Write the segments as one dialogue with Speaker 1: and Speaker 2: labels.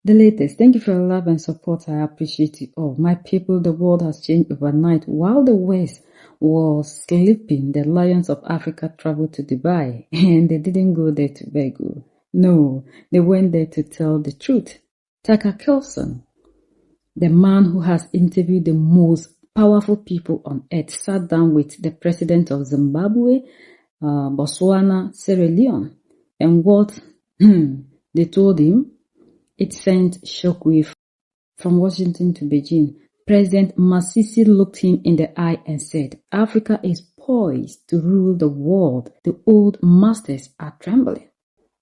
Speaker 1: The latest. Thank you for your love and support. I appreciate it all. My people, the world has changed overnight. While the West was sleeping, the lions of Africa traveled to Dubai and they didn't go there to beg. No, they went there to tell the truth. Tucker Carlson, the man who has interviewed the most powerful people on earth, sat down with the president of Zimbabwe, Botswana, Sierra Leone, and what they told him, it sent shockwave from Washington to Beijing. President Masisi looked him in the eye and said, Africa is poised to rule the world. The old masters are trembling.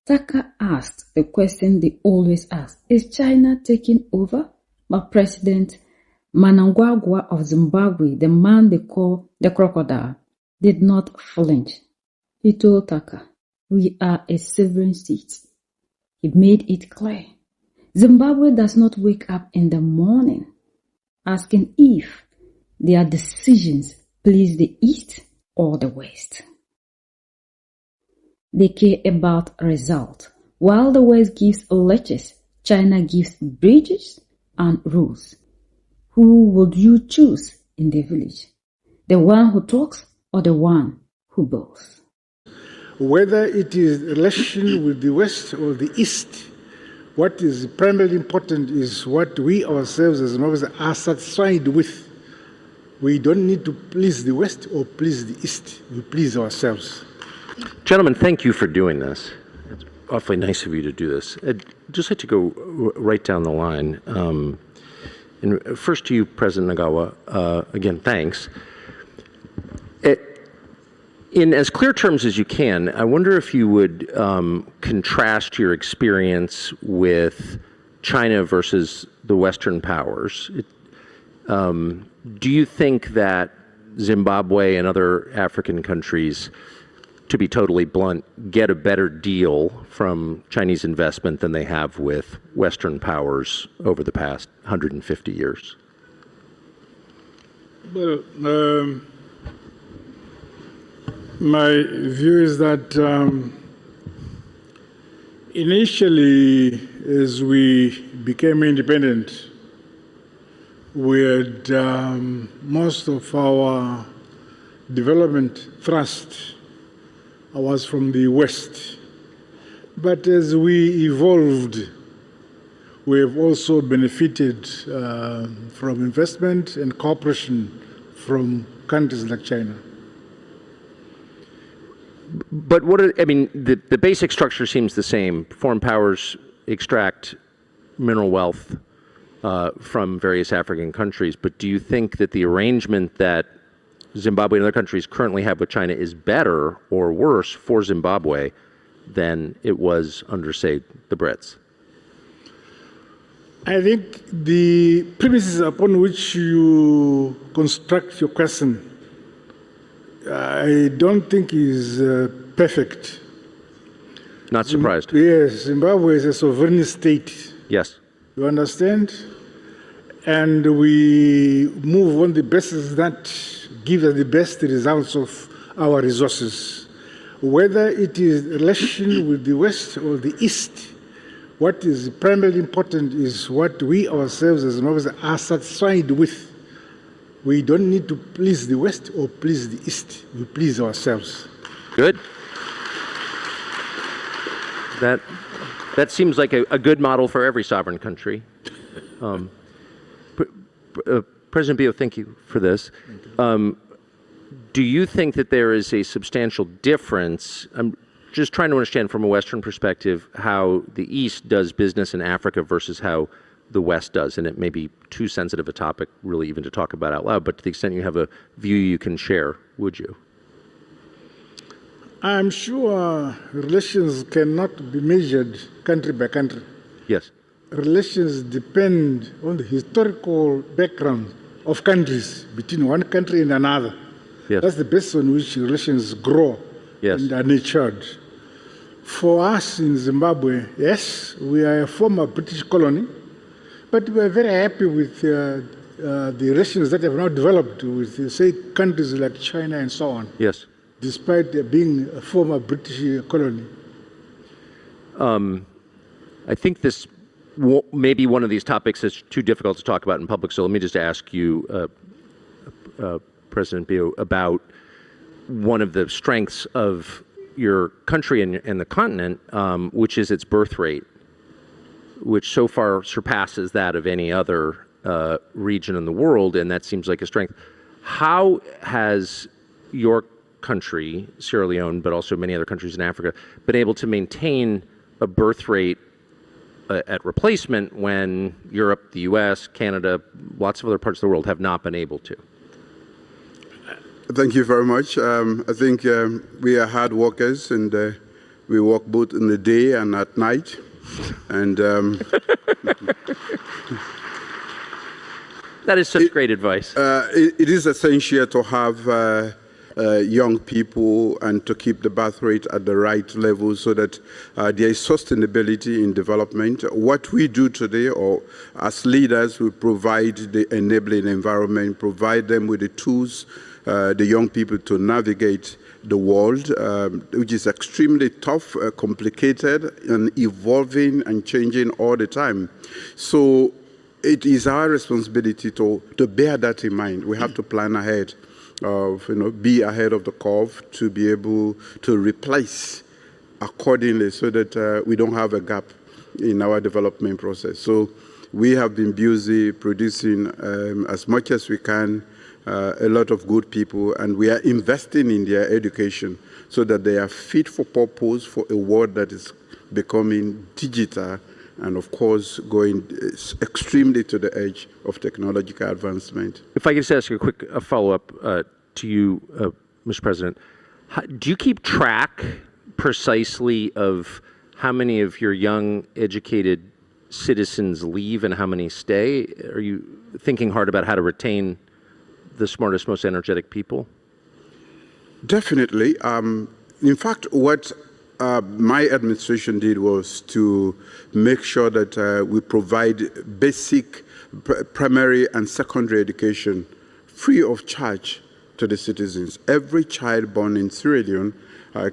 Speaker 1: Tucker asked the question they always ask, is China taking over? But President Mnangagwa of Zimbabwe, the man they call the crocodile, did not flinch. He told Tucker, we are a sovereign state. He made it clear. Zimbabwe does not wake up in the morning asking if their decisions please the East or the West. They care about result. While the West gives lectures, China gives bridges and rules. Who would you choose in the village? The one who talks or the one who bows?
Speaker 2: Whether it is relation with the West or the East, what is primarily important is what we ourselves as Zimbabweans are satisfied with. We don't need to please the West or please the East. We please ourselves.
Speaker 3: Gentlemen, thank you for doing this. It's awfully nice of you to do this. I'd just like to go right down the line. And first to you, President Nagawa, again, thanks. In as clear terms as you can, I wonder if you would contrast your experience with China versus the Western powers. Do you think that Zimbabwe and other African countries, to be totally blunt, get a better deal from Chinese investment than they have with Western powers over the past 150 years?
Speaker 2: Well, my view is that initially, as we became independent, we had most of our development thrust was from the West. But as we evolved, we have also benefited from investment and cooperation from countries like China.
Speaker 3: But the basic structure seems the same. Foreign powers extract mineral wealth from various African countries. But do you think that the arrangement that Zimbabwe and other countries currently have with China is better or worse for Zimbabwe than it was under, say, the Brits?
Speaker 2: I think the premises upon which you construct your question, I don't think is perfect.
Speaker 3: Not surprised.
Speaker 2: Yes, Zimbabwe is a sovereign state.
Speaker 3: Yes.
Speaker 2: You understand? And we move on the basis that gives us the best results of our resources. Whether it is relation with the West or the East, what is primarily important is what we ourselves as Zimbabweans are satisfied with. We don't need to please the West or please the East. We please ourselves.
Speaker 3: Good. That seems like a good model for every sovereign country. President Bio, thank you for this. Do you think that there is a substantial difference? I'm just trying to understand from a Western perspective how the East does business in Africa versus how the West does. And it may be too sensitive a topic really even to talk about out loud, but to the extent you have a view you can share, would you?
Speaker 2: I'm sure relations cannot be measured country by country.
Speaker 3: Yes.
Speaker 2: Relations depend on the historical background of countries between one country and another.
Speaker 3: Yes.
Speaker 2: That's the basis on which relations grow and are nurtured. For us in Zimbabwe, yes, we are a former British colony, but we are very happy with the relations that have now developed with, say, countries like China and so on.
Speaker 3: Yes.
Speaker 2: Despite being a former British colony.
Speaker 3: I think this maybe one of these topics is too difficult to talk about in public, so let me just ask you, President Bio, about one of the strengths of your country and the continent, which is its birth rate, which so far surpasses that of any other region in the world, and that seems like a strength. How has your country, Sierra Leone, but also many other countries in Africa, been able to maintain a birth rate at replacement when Europe, the US, Canada, lots of other parts of the world have not been able to?
Speaker 4: Thank you very much. I think we are hard workers, and we work both in the day and at night. And
Speaker 3: that is such great advice.
Speaker 4: It is essential to have young people and to keep the birth rate at the right level so that there is sustainability in development. What we do today, or as leaders, we provide the enabling environment, provide them with the tools, the young people, to navigate the world, which is extremely tough, complicated, and evolving and changing all the time. So it is our responsibility to bear that in mind. We have to plan ahead, be ahead of the curve, to be able to replace accordingly so that we don't have a gap in our development process. So we have been busy producing as much as we can, a lot of good people, and we are investing in their education so that they are fit for purpose for a world that is becoming digital and, of course, going extremely to the edge of technological advancement.
Speaker 3: If I could just ask a quick follow-up to you, Mr. President. Do you keep track precisely of how many of your young, educated citizens leave and how many stay? Are you thinking hard about how to retain the smartest, most energetic people?
Speaker 4: Definitely. In fact, what my administration did was to make sure that we provide basic primary and secondary education free of charge to the citizens. Every child born in Sierra Leone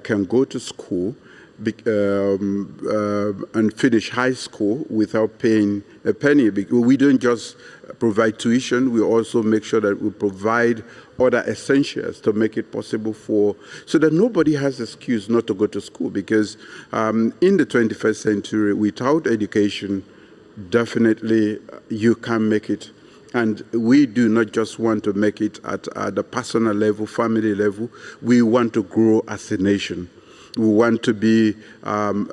Speaker 4: can go to school and finish high school without paying a penny. We don't just provide tuition, we also make sure that we provide other essentials to make it possible so that nobody has excuse not to go to school, because in the 21st century, without education, definitely you can't make it. And we do not just want to make it at the personal level, family level, we want to grow as a nation. We want to be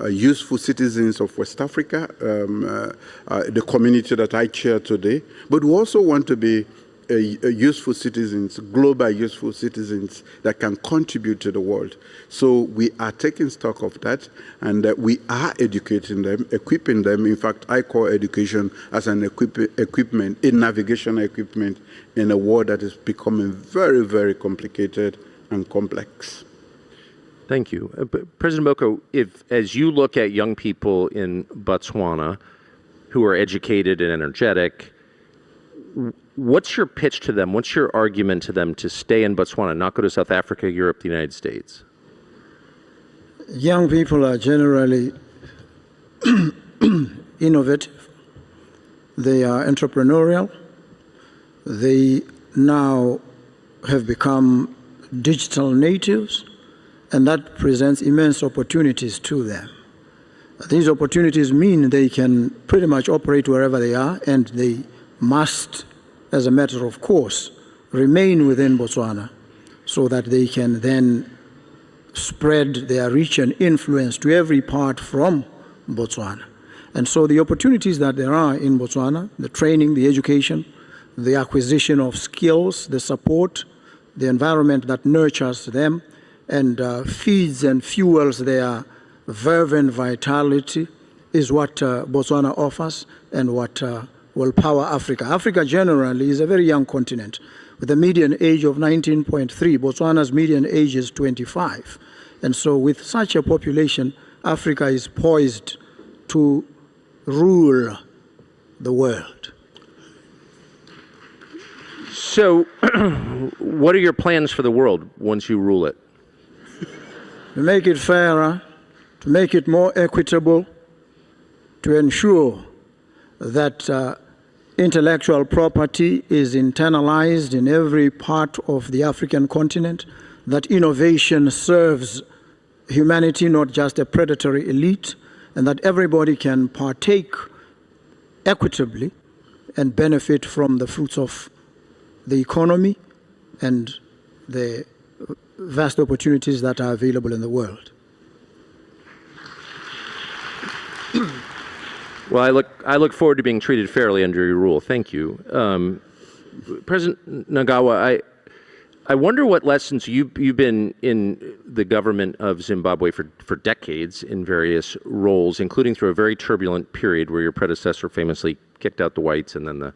Speaker 4: useful citizens of West Africa, the community that I chair today, but we also want to be useful citizens, global useful citizens that can contribute to the world. So we are taking stock of that, and we are educating them, equipping them. In fact, I call education as an equipment, a navigation equipment in a world that is becoming very, very complicated and complex.
Speaker 3: Thank you. President Boko, as you look at young people in Botswana who are educated and energetic, what's your pitch to them? What's your argument to them to stay in Botswana, not go to South Africa, Europe, the United States?
Speaker 5: Young people are generally innovative. They are entrepreneurial. They now have become digital natives, and that presents immense opportunities to them. These opportunities mean they can pretty much operate wherever they are, and they must, as a matter of course, remain within Botswana so that they can then spread their reach and influence to every part from Botswana. And so the opportunities that there are in Botswana, the training, the education, the acquisition of skills, the support, the environment that nurtures them and feeds and fuels their verve and vitality is what Botswana offers and what will power Africa. Africa generally is a very young continent with a median age of 19.3. Botswana's median age is 25. And so with such a population, Africa is poised to rule the world.
Speaker 3: So what are your plans for the world once you rule it?
Speaker 5: To make it fairer, to make it more equitable, to ensure that intellectual property is internalized in every part of the African continent, that innovation serves humanity, not just a predatory elite, and that everybody can partake equitably and benefit from the fruits of the economy and the vast opportunities that are available in the world.
Speaker 3: Well, I look forward to being treated fairly under your rule. Thank you. President Mnangagwa, I wonder what lessons you've been in the government of Zimbabwe for decades in various roles, including through a very turbulent period where your predecessor famously kicked out the whites and then the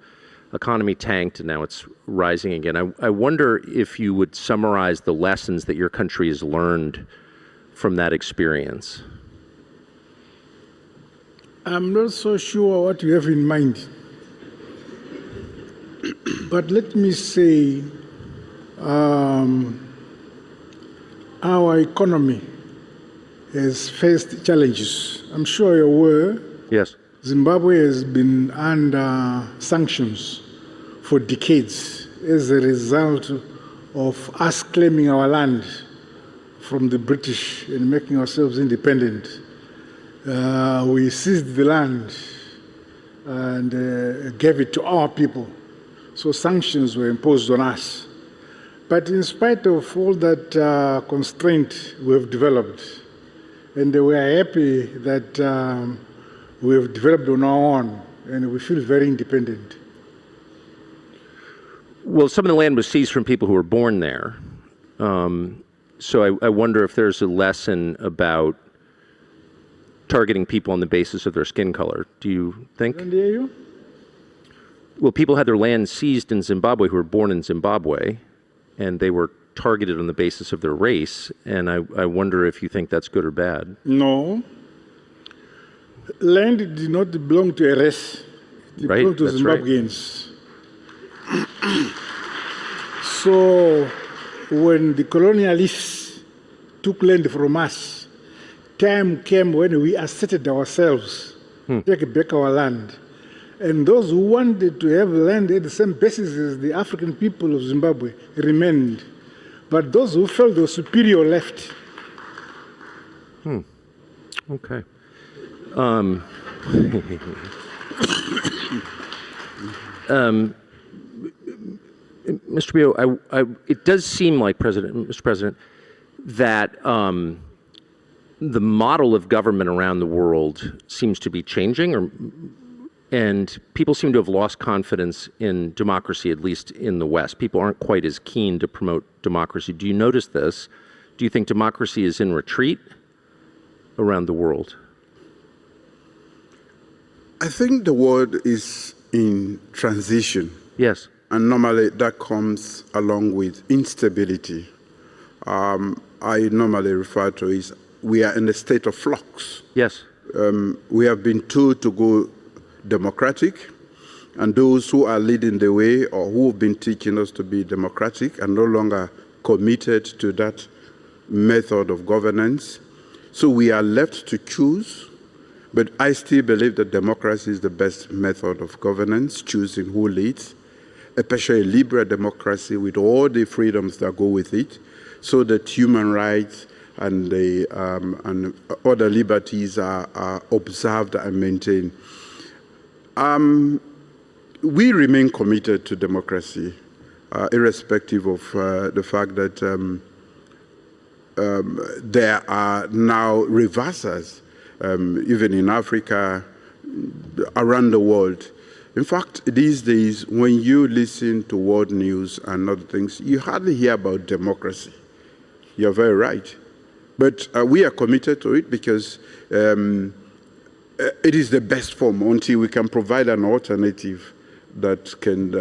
Speaker 3: economy tanked and now it's rising again. I wonder if you would summarize the lessons that your country has learned from that experience.
Speaker 2: I'm not so sure what you have in mind. But let me say, our economy has faced challenges. I'm sure you're aware.
Speaker 3: Yes.
Speaker 2: Zimbabwe has been under sanctions for decades as a result of us claiming our land from the British and making ourselves independent. We seized the land and gave it to our people. So sanctions were imposed on us. But in spite of all that constraint we have developed, and we are happy that we have developed on our own, and we feel very independent.
Speaker 3: Well, some of the land was seized from people who were born there. So I wonder if there's a lesson about targeting people on the basis of their skin color. Do you think?
Speaker 2: Can I hear you?
Speaker 3: Well, people had their land seized in Zimbabwe who were born in Zimbabwe, and they were targeted on the basis of their race. And I wonder if you think that's good or bad.
Speaker 2: No. Land did not belong to a race. It belonged to Zimbabweans. Right. So when the colonialists took land from us, time came when we asserted ourselves, take back our land. And those who wanted to have land at the same basis as the African people of Zimbabwe remained. But those who felt they were superior left.
Speaker 3: Okay. Mr. Bio, it does seem like, Mr. President, that the model of government around the world seems to be changing, and people seem to have lost confidence in democracy, at least in the West. People aren't quite as keen to promote democracy. Do you notice this? Do you think democracy is in retreat around the world?
Speaker 4: I think the world is in transition.
Speaker 3: Yes.
Speaker 4: And normally that comes along with instability. I normally refer to it as we are in a state of flux.
Speaker 3: Yes.
Speaker 4: We have been told to go democratic, and those who are leading the way or who have been teaching us to be democratic are no longer committed to that method of governance. So we are left to choose, but I still believe that democracy is the best method of governance, choosing who leads, especially liberal democracy with all the freedoms that go with it, so that human rights and other liberties are observed and maintained. We remain committed to democracy, irrespective of the fact that there are now reversers, even in Africa, around the world. In fact, these days, when you listen to world news and other things, you hardly hear about democracy. You're very right. But we are committed to it because it is the best form until we can provide an alternative that can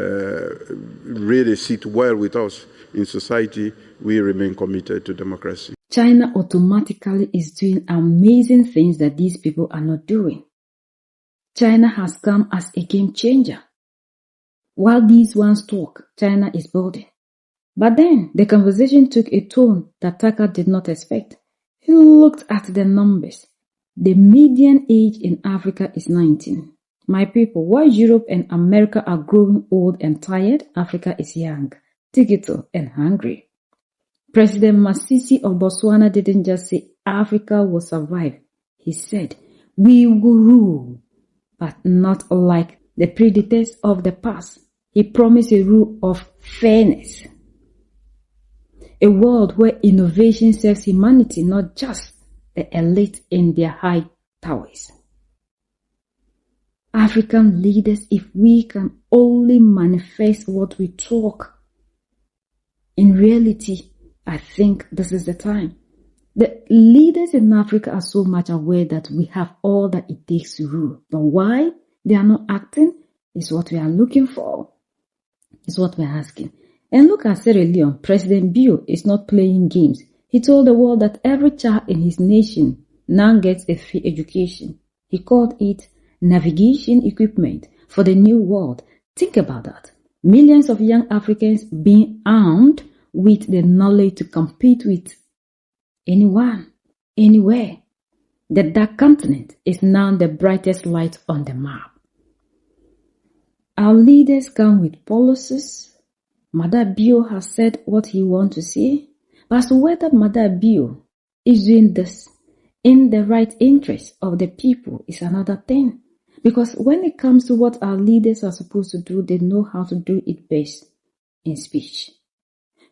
Speaker 4: really sit well with us in society. We remain committed to democracy.
Speaker 1: China automatically is doing amazing things that these people are not doing. China has come as a game changer. While these ones talk, China is building. But then the conversation took a tone that Tucker did not expect. He looked at the numbers. The median age in Africa is 19. My people, while Europe and America are growing old and tired, Africa is young, digital, and hungry. President Masisi of Botswana didn't just say Africa will survive. He said, we will rule, but not like the predators of the past. He promised a rule of fairness. A world where innovation serves humanity, not just the elite in their high towers. African leaders, if we can only manifest what we talk, in reality, I think this is the time. The leaders in Africa are so much aware that we have all that it takes to rule. But why they are not acting is what we are looking for. Is what we're asking. And look at Sierra Leone. President Bio is not playing games. He told the world that every child in his nation now gets a free education. He called it navigation equipment for the new world. Think about that. Millions of young Africans being armed with the knowledge to compete with anyone, anywhere. The dark continent is now the brightest light on the map. Our leaders come with policies. Mada Bio has said what he wants to say. But as to whether Mada Bio is doing this in the right interest of the people is another thing. Because when it comes to what our leaders are supposed to do, they know how to do it best in speech.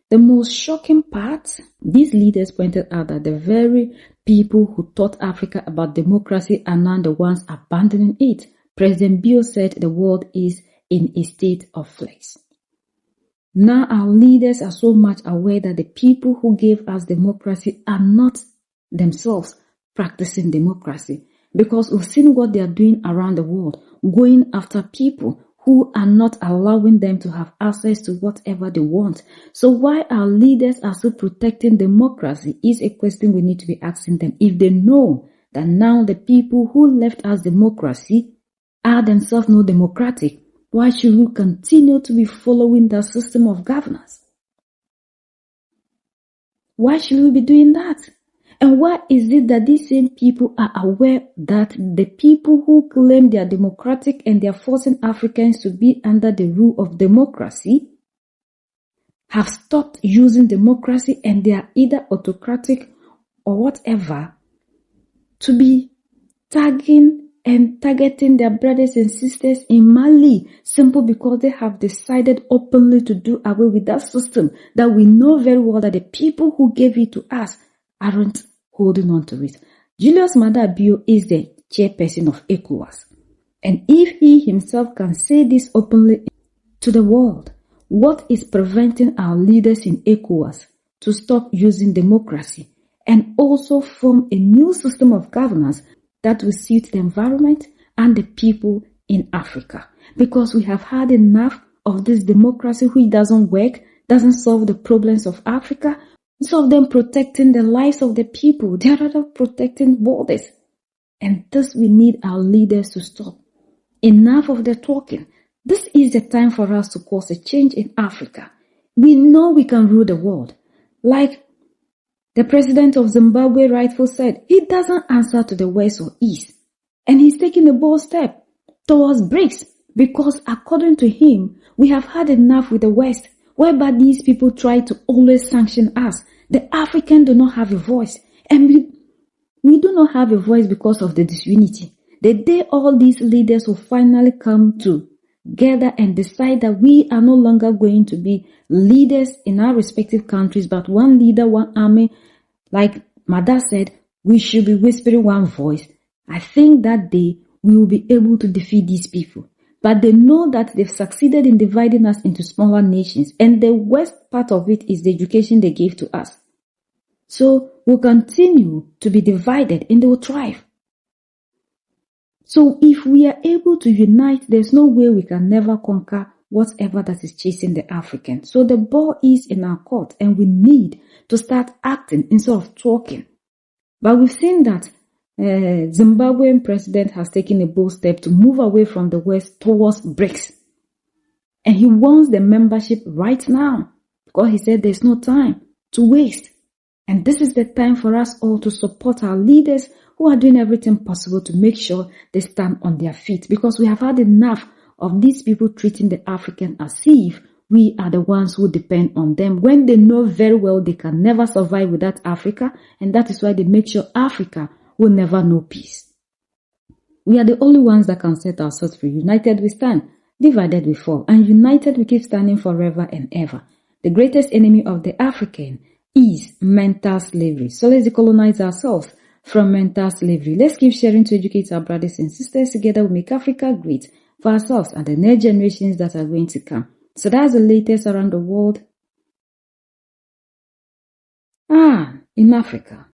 Speaker 1: The most shocking part, these leaders pointed out that the very people who taught Africa about democracy are now the ones abandoning it. President Bio said the world is in a state of flux. Now our leaders are so much aware that the people who gave us democracy are not themselves practicing democracy, because we've seen what they are doing around the world, going after people who are not allowing them to have access to whatever they want. So why our leaders are still protecting democracy is a question we need to be asking them. If they know that now the people who left us democracy are themselves not democratic, why should we continue to be following that system of governance? Why should we be doing that? And why is it that these same people are aware that the people who claim they are democratic and they are forcing Africans to be under the rule of democracy have stopped using democracy and they are either autocratic or whatever to be tagging and targeting their brothers and sisters in Mali simply because they have decided openly to do away with that system that we know very well that the people who gave it to us aren't holding on to it. Julius Maada Bio is the chairperson of ECOWAS. And if he himself can say this openly to the world, what is preventing our leaders in ECOWAS to stop using democracy and also form a new system of governance that will suit the environment and the people in Africa? Because we have had enough of this democracy which doesn't work, doesn't solve the problems of Africa. Instead of them protecting the lives of the people, they are rather protecting borders. And this we need our leaders to stop. Enough of the talking. This is the time for us to cause a change in Africa. We know we can rule the world. Like the president of Zimbabwe rightfully said, he doesn't answer to the west or east. And he's taking a bold step towards BRICS because according to him, we have had enough with the West, whereby these people try to always sanction us. The Africans do not have a voice. And we do not have a voice because of the disunity. The day all these leaders will finally come together and decide that we are no longer going to be leaders in our respective countries, but one leader, one army, like Mada said, we should be whispering one voice. I think that day we will be able to defeat these people. But they know that they've succeeded in dividing us into smaller nations. And the worst part of it is the education they gave to us. So we'll continue to be divided and they will thrive. So if we are able to unite, there's no way we can never conquer whatever that is chasing the African. So the ball is in our court and we need to start acting instead of talking. But we've seen that Zimbabwean president has taken a bold step to move away from the West towards BRICS. And he wants the membership right now because he said there's no time to waste. And this is the time for us all to support our leaders who are doing everything possible to make sure they stand on their feet, because we have had enough of these people treating the African as if we are the ones who depend on them, when they know very well they can never survive without Africa, and that is why they make sure Africa will never know peace. We are the only ones that can set ourselves free. United we stand, divided we fall, and united we keep standing forever and ever. The greatest enemy of the African is mental slavery. So let's decolonize ourselves from mental slavery. Let's keep sharing to educate our brothers and sisters. Together we make Africa great for ourselves and the next generations that are going to come. So that's the latest around the world. In Africa.